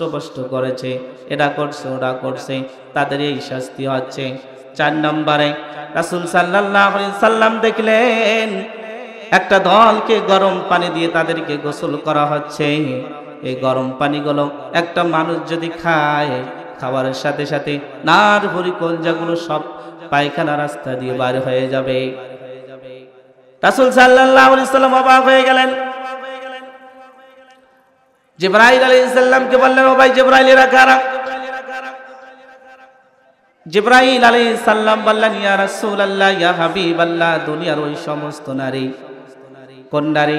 করেছে, এটা করছে ওটা করছে, তাদের এই শাস্তি হচ্ছে। 4 নম্বরে রাসূল সাল্লাল্লাহু আলাইহি সাল্লাম দেখলেন একটা দলকে গরম পানি দিয়ে তাদেরকে গোসল করা হচ্ছে। এই গরম পানিগুলো একটা মানুষ যদি খায়, খাবারের সাথে সাথে নার ভরি কলজাগুলো সব পায়খানা রাস্তা দিয়ে বার হয়ে যাবে। রাসূল সাল্লাল্লাহু আলাইহি সাল্লাম অবাক হয়ে গেলেন। জিবরাইল আলাইহিস সালামকে বললেন, ও ভাই জিবরাইল, এরা কারা? জিবরাইল আলাইহিস সালাম বললেন, ইয়া রাসূলুল্লাহ, ইয়া হাবিবাল্লাহ, দুনিয়ার ওই সমস্ত নারী, কোন নারী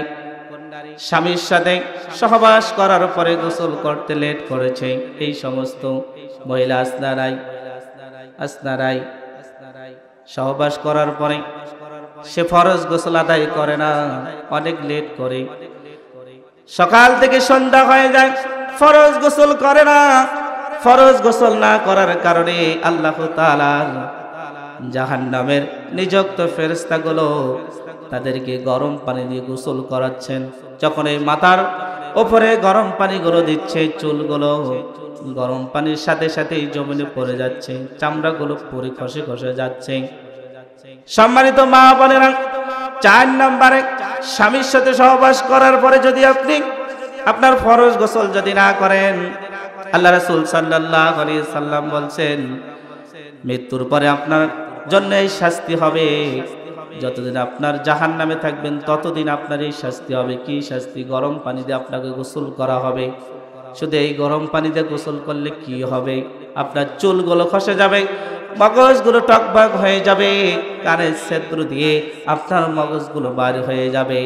স্বামীর সাথে সহবাস করার পরে গোসল করতে লেট করেছে, এই সমস্ত মহিলা আসনারাই সহবাস করার পরে সে ফরজ গোসল আদায় করে না, অনেক লেট করে, সকাল থেকে সন্ধ্যা হয়ে যায়, ফরজ গোসল করে না। ফরজ গোসল না করার কারণে আল্লাহ তাআলা জাহান্নামের নিযুক্ত ফেরেশতাগুলো তাদেরকে গরম পানি দিয়ে গোসল করাচ্ছেন। যখন এই মাথার উপরে গরম পানিগুলো দিচ্ছে, চুলগুলো গরম পানির সাথে সাথে জমিনে পড়ে যাচ্ছে, চামড়াগুলো পুরো খসে খসে যাচ্ছে। সম্মানিত মা বোনেরা, 4 নম্বরে স্বামীর সাথে সহবাস করার পরে যদি আপনি আপনার ফরজ গোসল যদি না করেন, আল্লাহ রাসূল সাল্লাল্লাহু আলাইহি সাল্লাম বলছেন, মৃত্যুর পরে আপনার জন্য এই শাস্তি হবে। যতদিন আপনার জাহান্নামে থাকবেন ততদিন আপনার এই শাস্তি হবে। কি শাস্তি? গরম পানি দিয়ে আপনাকে গোসল করা হবে। শুধু এই গরম পানি দিয়ে গোসল করলে কি হবে? আপনার চুলগুলো খসে যাবে, মগজগুলো টকবক হয়ে যাবে, কানের ছিদ্র দিয়ে আপনার মগজগুলো বার হয়ে যাবে।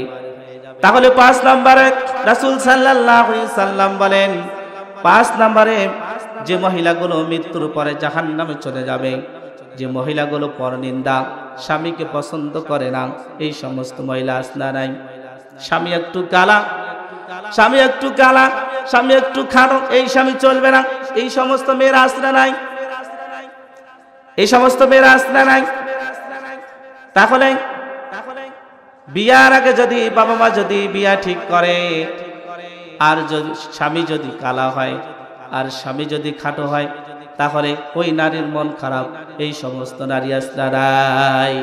তাহলে 5 নম্বরে রাসূল সাল্লাল্লাহু আলাইহি সাল্লাম বলেন, 5 নম্বরে যে মহিলাগুলো মৃত্যুর পরে জাহান্নামে চলে যাবে, যে মহিলাগুলো পরনিন্দা, স্বামীকে পছন্দ করে না, এই সমস্ত মহিলা আসনারাই। স্বামী একটু কালা, স্বামী একটু কালা, স্বামী একটু খানো, এই স্বামী চলবে না, এই সমস্ত মেয়েরা আসনা নাই, এই সমস্ত মেয়েরা আসনা নাই। তাহলে বিয়ার আগে যদি বাবা মা যদি বিয়া ঠিক করে, আর যদি স্বামী যদি কালা হয় আর স্বামী যদি খাটো হয়, তাহলে ওই নারীর মন খারাপ, এই সমস্ত নারী আসনারাই।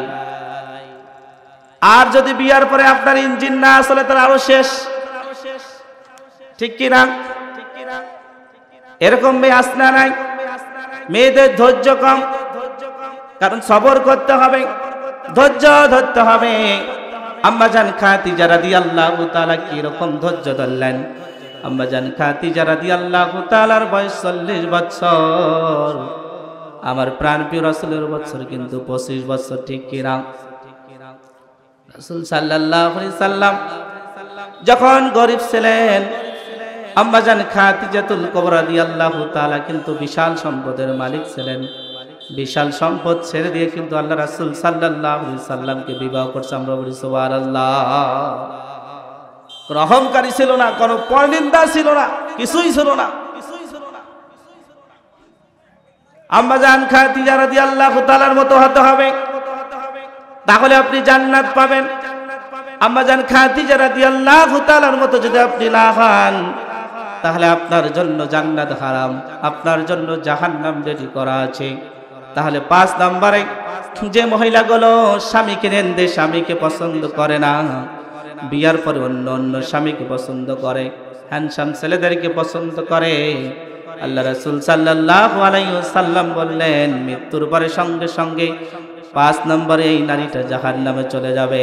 আর যদি বিয়ার পরে আপনার ইঞ্জিন না আসলে তার আরো শেষ, ঠিক কিনা? এরকম মেয়ে আসনা নাই। মেয়েদের ধৈর্য কম, কারণ সবর করতে হবে, ধৈর্য ধরতে হবে। আম্মাজান খাদিজা রাদিয়াল্লাহু তাআলা কি রকম ধৈর্য ধরলেন? আম্মাজান খাদিজা রাদিয়াল্লাহু তাআলার বয়স 40 বছর, আমার প্রাণপ্রিয় রাসূলের বছর কিন্তু 25 বছর, ঠিক কিনা? রাসূল সাল্লাল্লাহু আলাইহি সাল্লাম যখন গরিব ছিলেন, আম্মাজান খাদিজাতুল কুবরা রাদিয়াল্লাহু তাআলা কিন্তু বিশাল সম্পদের মালিক ছিলেন। বিশাল সম্পদ ছেড়ে দিয়ে কিন্তু আল্লাহ রাসূল সাল্লাল্লাহু আলাইহি সাল্লামকে বিবাহ করছে। আমরা বলি সুবহানাল্লাহ। কোনো অহংকারী ছিল না, কোনো পরনিন্দা ছিল না, কিছুই ছিল না। আম্মা জান খাদিজা রাদিয়াল্লাহু তাআলার মতো হতে হবে, তাহলে আপনি জান্নাত পাবেন। আম্মা জান খাদিজা রাদিয়াল্লাহু তাআলার মতো যদি আপনি না হন, তাহলে আপনার জন্য জান্নাত হারাম, আপনার জন্য জাহান্নাম রেডি করা আছে। তাহলে 5 নম্বরে, যে মহিলাগুলো স্বামীকে নেন্দে, স্বামীকে পছন্দ করে না, বিয়ার পরে অন্য অন্য স্বামীকে পছন্দ করে, হ্যান্ডসাম ছেলেদেরকে পছন্দ করে, আল্লাহ রাসূল সাল্লাল্লাহু আলাইহি ওয়াসাল্লাম বললেন মৃত্যুর পরে সঙ্গে সঙ্গে 5 নম্বরে এই নারীটা জাহান্নামে চলে যাবে।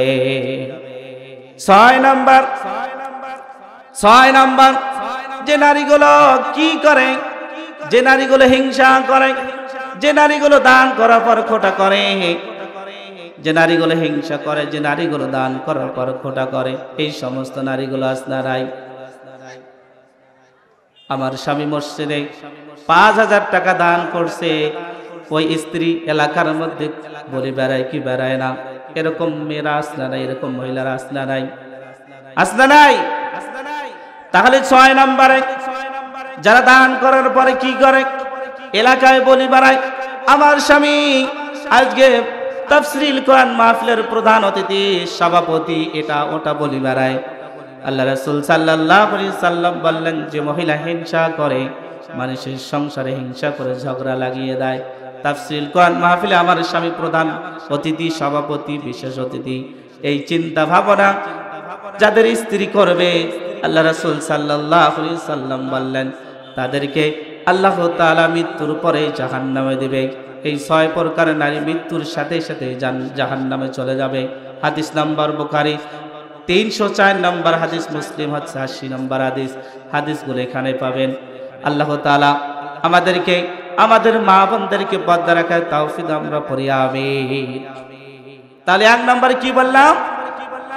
6 নম্বর, যে নারীগুলো কি করে, যে নারীগুলো হিংসা করে, যে নারীগুলো দান করার পর খোটা করে, যে নারীগুলো হিংসা করে, যে নারীগুলো দান করার পর খোটা করে, এই সমস্ত নারীগুলো আসনারাই। আমার স্বামী মসজিদে 5000 টাকা দান করছে, ওই স্ত্রী এলাকার মধ্যে বলে বেড়ায় কি বেড়ায় না, এরকম মেয়েরা আসনা নাই, এরকম মহিলারা আসনা নাই, আসনা নাই। তাহলে 6 নম্বরে, যারা দান করার পরে কি করে, এলাকায় বলি বেড়ায় আমার স্বামী আজকে তাফসীরুল কোরআন মাহফিলের প্রধান অতিথি, সভাপতি, এটা ওটা বলি বেড়ায়। আল্লাহ রাসূল সাল্লাল্লাহু আলাইহি সাল্লাম বললেন, যে মহিলা হিংসা করে, মানুষের সংসারে হিংসা করে ঝগড়া লাগিয়ে দেয়, তাফসীরুল কোরআন মাহফিলে আমার স্বামী প্রধান অতিথি, সভাপতি, বিশেষ অতিথি, এই চিন্তা ভাবনা যাদের স্ত্রী করবে, আল্লাহ রাসূল সাল্লাল্লাহু আলাইহি সাল্লাম বললেন তাদেরকে আল্লাহ তাআলা মৃত্যুর পরে জাহান্নামে দিবে। এই 6 প্রকার নারী মৃত্যুর সাথে সাথে জাহান্নামে চলে যাবে। হাদিস নাম্বার বুখারী 304 নম্বর হাদিস, মুসলিম হচ্ছে 80 নম্বর হাদিস। হাদিসগুলো এখানে পাবেন। আল্লাহ তাআলা আমাদেরকে, আমাদের মা বোনদেরকে পর্দা রাখার তৌফিক আমরা পড়ি, আমিন। তাহলে 1 নম্বরে কি বললাম,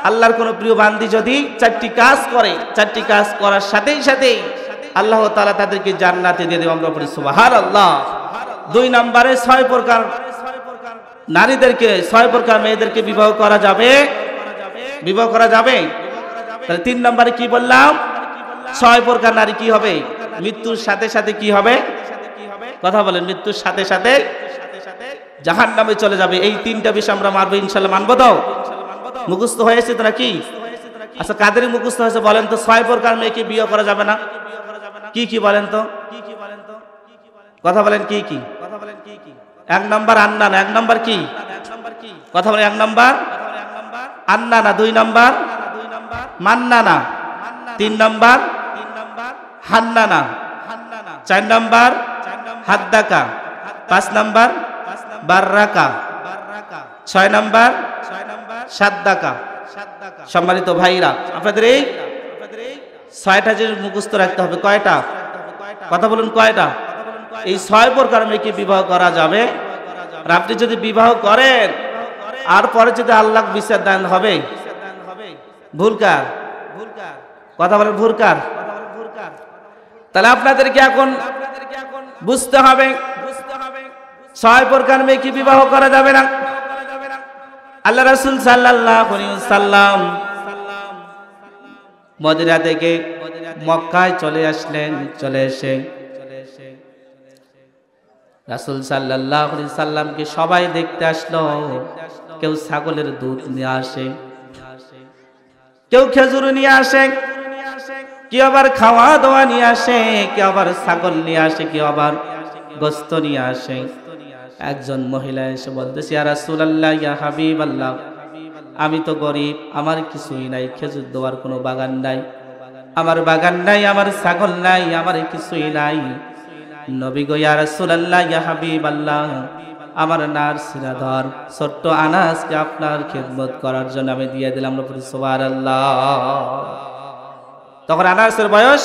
আল্লাহর কোন প্রিয় বান্দি যদি 4টি কাজ করে, 4টি কাজ করার সাথেই সাথেই আল্লাহ তাআলা তাদেরকে জান্নাতে দিয়ে দেবে, আমরা পড়ি সুবহানাল্লাহ। 2 নম্বরে 6 প্রকার নারীদেরকে, 6 প্রকার মেয়েদেরকে বিবাহ করা যাবে, বিবাহ করা যাবে। তাহলে 3 নম্বরে কি বললাম, 6 প্রকার নারী কি হবে, মৃত্যুর সাথে সাথে কি হবে, কথা বলেন, মৃত্যুর সাথে সাথে জাহান্নামে চলে যাবে। এই 3টা বিষয় আমরা মানবো, ইনশাআল্লাহ মানবো তো? মুখস্থ হয়েছে তো নাকি? আচ্ছা, কাদের মুখস্থ হয়েছে বলেন তো? 6 প্রকার মেয়েকে বিয়ে করা যাবে না, কি কি বলেন তো? কথা বলেন, কি কি? 1 নম্বর আন্নানা, 1 নম্বর কি? কথা বলেন, 1 নম্বর আন্নানা, 2 নম্বর মান্নানা, 3 নম্বর হান্নানা, 4 নম্বর হাদ্দাকা, 5 নম্বর বাররাকা, 6 নম্বর সাদ্দাকা। সম্মানিত ভাইরা, আপনাদের এই 6টা জিনিস মুখস্থ রাখতে হবে। কয়টা? কথা বলুন, কয়টা? এই 6 প্রকার মেয়েকে বিবাহ করা যাবে। আর আপনি যদি বিবাহ করেন আর পরে যদি আল্লাহ বিচার দান হবে, ভুলকার, কথা বলেন, ভুলকার। তাহলে আপনাদেরকে এখন বুঝতে হবে 6 প্রকার মেয়েকে বিবাহ করা যাবে না। আল্লাহ রাসূল সাল্লাল্লাহু আলাইহি ওয়াসাল্লাম মদিনা থেকে মক্কায় চলে আসলেন। চলে এসে রাসূল সাল্লাল্লাহু আলাইহি সাল্লামকে সবাই দেখতে আসলো। কেউ ছাগলের দুধ নিয়ে আসে, কেউ খেজুর নিয়ে আসে, কেউ আবার খাওয়া দাওয়া নিয়ে আসে, কেউ আবার ছাগল নিয়ে আসে, কেউ আবার গোশত নিয়ে আসে। একজন মহিলা এসে বলতেছে, ইয়া রাসূলুল্লাহ, ইয়া হাবিবাল্লাহ, আমি তো গরিব, আমার কিছুই নাই, খেজুর দেওয়ার কোনো বাগান নাই, আমার বাগান নাই, আমার ছাগল নাই, আমার কিছুই নাই। নবী গো, ইয়া রাসূলুল্লাহ, ইয়া হাবিবাল্লাহ, আমার নার্সিরা ধর, ছোট্ট আনাসকে আপনার খেদমত করার জন্য আমি দিয়ে দিলাম। সুবহানাল্লাহ। তখন আনাসের বয়স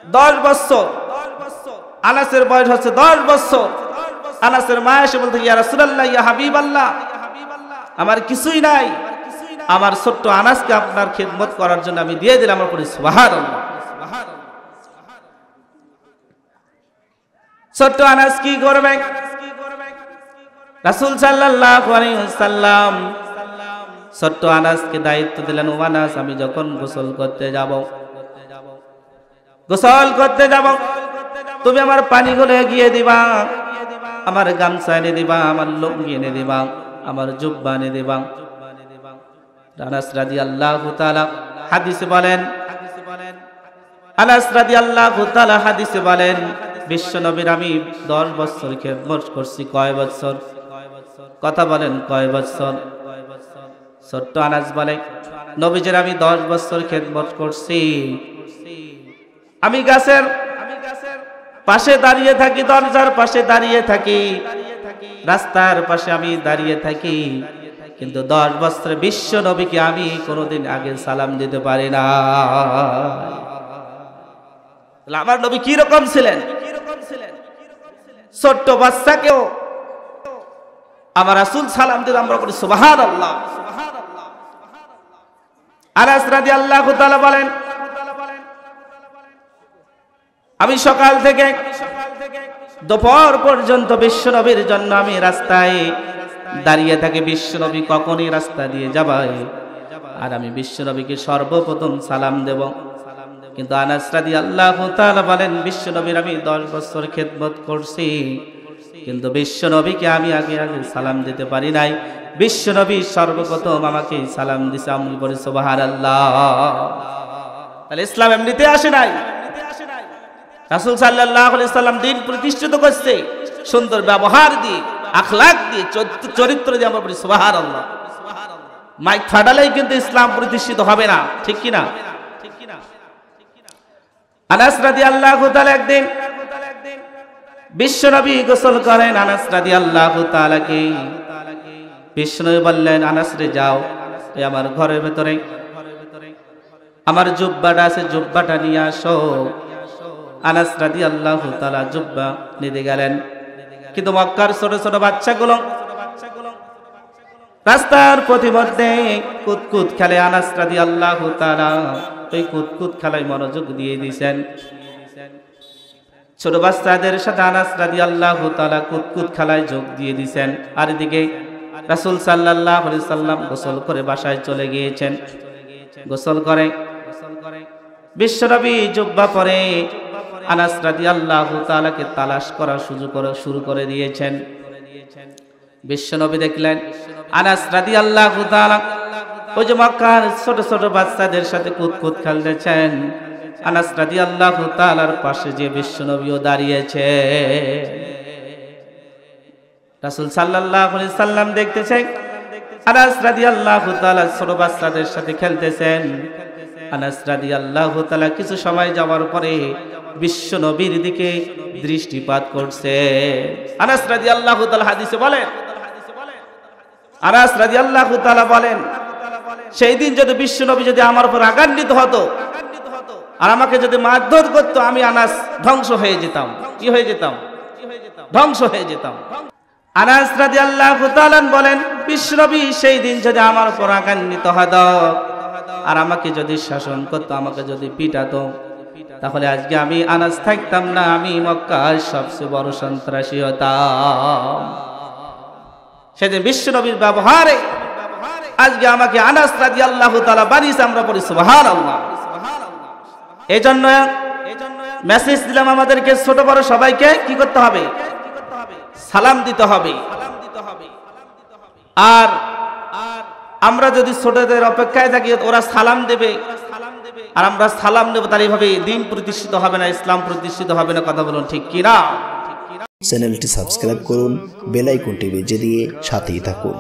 10 বছর। আনাসের বয়স হচ্ছে 10 বছর। আনাসের মা এসে বলতে, ইয়া রাসূলুল্লাহ, ইয়া হাবিবাল্লাহ, আমার কিছুই নাই, আমার ছোট্ট আনাসকে আপনার খেদমত করার জন্য আমি দিয়ে দিলাম। আমরা পড়ি সুবহানাল্লাহ। ছোট্ট আনাস কি করবে? রাসূল সাল্লাল্লাহু আলাইহি ওয়াসাল্লাম ছোট্ট আনাসকে দায়িত্ব দিলেন, ও আনাস, আমি যখন গোসল করতে যাব, তুমি আমার পানিগুলো এগিয়ে দিবা, আমার গামছা এনে দিবা, আমার লুঙ্গি এনে দিবা, আমার জুব্বা এনে দিবা। আনাস রাদিয়াল্লাহু তাআলা হাদিসে বলেন, আনাস রাদিয়াল্লাহু তাআলা হাদিসে বলেন, বিশ্ব নবীর আমি 10 বছর খেদমত করছি। কয় বছর? কথা বলেন, কয় বছর? ছোট্ট আনাস বলে, নবীজির আমি 10 বছর খেদমত করছি। আমি গাছের পাশে দাঁড়িয়ে থাকি, দরজার পাশে দাঁড়িয়ে থাকি, রাস্তার পাশে আমি দাঁড়িয়ে থাকি, কিন্তু 10 বছর বিশ্ব নবীকে আমি কোনোদিন আগে সালাম দিতে পারি না। আমার নবী কি রকম ছিলেন? ছোট্ট বাচ্চাকেও আমার রাসূল সালাম দিলে আমরা বলি সুবহানাল্লাহ। আনাস রাদিয়াল্লাহু তাআলা বলেন, আমি সকাল থেকে দুপুর পর্যন্ত বিশ্ব নবীর জন্য আমি রাস্তায় দাঁড়িয়ে থাকি, বিশ্ব নবী কখনই রাস্তা দিয়ে যাবে আর আমি বিশ্ব নবীকে সর্বপ্রথম সালাম দেব। কিন্তু আনাস রাদিয়াল্লাহু তাআলা বলেন, বিশ্ব নবীর আমি 10 বছর খেদমত করছি, কিন্তু বিশ্ব নবীকে আমি আগে সালাম দিতে পারি নাই। বিশ্ব নবী সর্বপ্রথম আমাকে সালাম দিছে। আমি বলি সুবহানাল্লাহ। তাহলে ইসলাম এমনিতে আসে নাই, রাসূল সাল্লাল্লাহু আলাইহি সাল্লাম দিন প্রতিষ্ঠিত করছে সুন্দর ব্যবহার দিয়ে, আখলাক দিয়ে, চরিত্র দিয়ে। আমরা বলি সুবহানাল্লাহ। মাইক ফাটালেই কিন্তু ইসলাম প্রতিষ্ঠিত হবে না, ঠিক কি না? আনাস রাদিয়াল্লাহু তাআলা একদিন বিশ্বনবী গোসল করেন। আনাস রাদিয়াল্লাহু তাআলাকে বিশ্বনবী বললেন, আনাস রে যাও, তুই আমার ঘরের ভেতরে আমার জুব্বাটা আছে, জুব্বাটা নিয়ে আসো। আনাস রাদিয়াল্লাহু তাআলা জুব্বা নিতে গেলেন, কিন্তু মক্কার ছোট ছোট বাচ্চাগুলো রাস্তার প্রতিমধ্যে কুতকুত খেলে। আনাস রাদিয়াল্লাহু তাআলা ওই কুতকুত খেলায় মনোযোগ দিয়ে দিয়েছেন। ছোট বাচ্চাদের সাথে আনাস রাদিয়াল্লাহু তাআলা কুতকুত খেলায় যোগ দিয়ে দিয়েছেন। আর এদিকে রাসূল সাল্লাল্লাহু আলাইহি সাল্লাম গোসল করে বাসায় চলে গিয়েছেন। গোসল করে বিশ্বনবী জুব্বা পরে আনাস রাদিয়াল্লাহু তাআলাকে তালাশ করা শুরু করে দিয়েছেন। বিশ্বনবী দেখলেন আনাস রাদিয়াল্লাহু তাআলা ওই যে মক্কার ছোট ছোট বাচ্চাদের সাথে কুতকুত খেলতেছেন। আনাস রাদিয়াল্লাহু তাআলার পাশে যে বিশ্বনবীও দাঁড়িয়েছে। রাসূল সাল্লাল্লাহু আলাইহি সাল্লাম দেখতেছেন আনাস রাদিয়াল্লাহু তাআলা ছোট বাচ্চাদের সাথে খেলতেছেন। আনাস রাদিয়াল্লাহু তাআলা কিছু সময় যাওয়ার পরে বিশ্বনবীর দিকে দৃষ্টিপাত করছে। আনাস রাদিয়াল্লাহু তাআলা হাদিসে বলেন, আনাস রাদিয়াল্লাহু তাআলা বলেন, সেই দিন যদি বিশ্বনবী যদি আমার উপর রাগান্বিত হতো আর আমাকে যদি মারধর করতো, আমি আনাস ধ্বংস হয়ে যেতাম। কি হয়ে যেতাম? ধ্বংস হয়ে যেতাম। আনাস রাদিয়াল্লাহু তাআলা বলেন, বিশ্বনবী সেই দিন যদি আমার উপর রাগান্বিত হতো আর আমাকে যদি শাসন করতো, আমাকে যদি পিটাতো, তাহলে আজকে আমি আনাস থাকতাম না, আমি মক্কার সবচেয়ে বড় সন্ত্রাসী হতাম। সেদিন বিশ্বনবীর ব্যবহারে আজকে আমাকে আনাস রাদিয়াল্লাহু তাআলা বানিয়েছে। আমরা বলি সুবহানাল্লাহ। এই জন্য মেসেজ দিলাম আমাদেরকে, ছোট বড় সবাইকে কি করতে হবে? সালাম দিতে হবে। আর আমরা যদি ছোটদের অপেক্ষায় থাকি, ওরা সালাম দেবে আর আমরা সালাম দেব, তাহলে এইভাবে দিন প্রতিষ্ঠিত হবে না, ইসলাম প্রতিষ্ঠিত হবে না। কথা বলুন ঠিক কি না? চ্যানেলটি সাবস্ক্রাইব করুন, বেল আইকনটি বেজে দিয়ে সাথেই থাকুন।